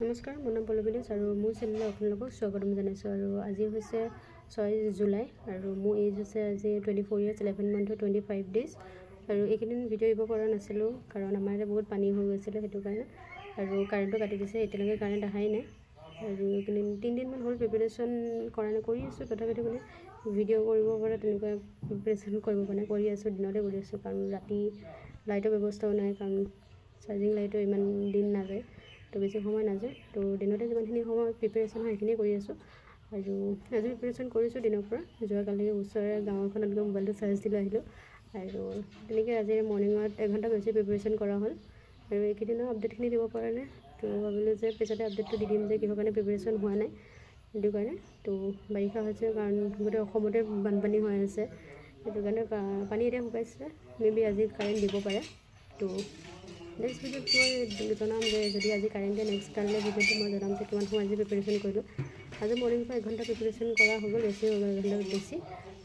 নমস্কাৰ, মোৰ নাম পল্লৱী দাস আৰু মোৰ চেনেলত আপোনালোকক স্বাগতম জনাইছোঁ। আৰু আজি হৈছে 6 জুলাই আৰু মোৰ এজ হৈছে আজি 24 years 11 month 25 days। আৰু এইকেইদিন ভিডিঅ' দিব পৰা নাছিলোঁ কাৰণ আমাৰ ইয়াতে বহুত পানী হৈ গৈছিলে, সেইটো কাৰণে। আৰু কাৰেণ্টটো কাটি দিছে, এতিয়ালৈকে কাৰেণ্ট অহাই নাই। আৰু এইকেইদিন 3 দিনমান হ'ল প্ৰিপেৰেশ্যন কৰি আছোঁ, তথাপিতো মানে ভিডিঅ' কৰিব পৰা তেনেকুৱা প্ৰিপেৰেশ্যন কৰিব পৰা নাই। কৰি আছোঁ, দিনতে কৰি আছোঁ কাৰণ ৰাতি লাইটৰ ব্যৱস্থাও নাই, কাৰণ চাৰ্জিং লাইটো ইমান দিন নাযায়, তো বেছি সময় নাযায়। তো দিনতে যিমানখিনি সময় প্ৰিপেৰেশ্যন হয় সেইখিনি কৰি আছোঁ। আৰু আজি প্ৰিপেৰেশ্যন কৰিছোঁ দিনৰ পৰা। যোৱাকালি ওচৰৰে গাঁও এখনত গৈ মোবাইলটো চাৰ্জ দি লৈ আহিলোঁ। আৰু তেনেকৈ আজি মৰ্ণিঙত এঘণ্টা বেছি প্ৰিপেৰেশ্যন কৰা হ'ল। আৰু এইকেইদিনৰ আপডেটখিনি দিব পৰা নাই, তো ভাবিলোঁ যে পিছতে আপডেটটো দি দিম যে কিহৰ কাৰণে প্ৰিপেৰেশ্যন হোৱা নাই, সেইটো কাৰণে। তো বাৰিষা হৈছে কাৰণ গোটেই অসমতে বানপানী হৈ আছে, সেইটো কাৰণে পানী এতিয়া শুকাইছে। মেবি আজি কাৰেণ্ট দিব পাৰে। তো নেক্সট ভিডিঅ'ত মই জনাম যে যদি আজি কাৰেণ্ট দিয়ে, নেক্সট কাইলৈ ভিডিঅ'টো মই জনাম যে কিমান সময় আজি প্ৰিপেৰেশ্যন কৰিলোঁ। আজি মৰ্ণিঙৰ পৰা 1 ঘণ্টা প্ৰিপেৰেশ্যন কৰা হৈ গ'ল, বেছি হৈ গ'ল, 1 ঘণ্টা বেছি।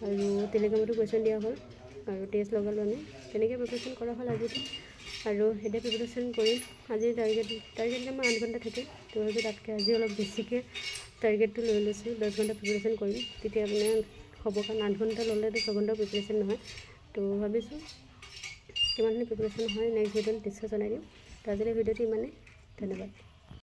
আৰু টেলিগ্ৰামতো কুৱেশ্যন দিয়া হ'ল আৰু টেষ্ট লগালোঁ আমি, তেনেকৈ প্ৰিপেৰেশ্যন কৰা হ'ল আজিতো। আৰু এতিয়া প্ৰিপেৰেশ্যন কৰিম। আজিৰ টাৰ্গেট আমাৰ 8 ঘণ্টা থাকে, তো ভাবিছোঁ তাতকৈ আজি অলপ বেছিকৈ টাৰ্গেটটো লৈ লৈছোঁ। 10 ঘণ্টা প্ৰিপেৰেশ্যন কৰিম, তেতিয়া মানে হ'ব, কাৰণ 8 ঘণ্টা ল'লেতো 6 ঘণ্টা প্ৰিপেৰেশ্যন নহয়। তো ভাবিছোঁ কিমানখিনি প্ৰিপেৰেশ্যন হয় নেক্সট ভিডিঅ'ত নিশ্চয় জনাই দিম। তো আজিলৈ ভিডিঅ'টো ইমানেই, ধন্যবাদ।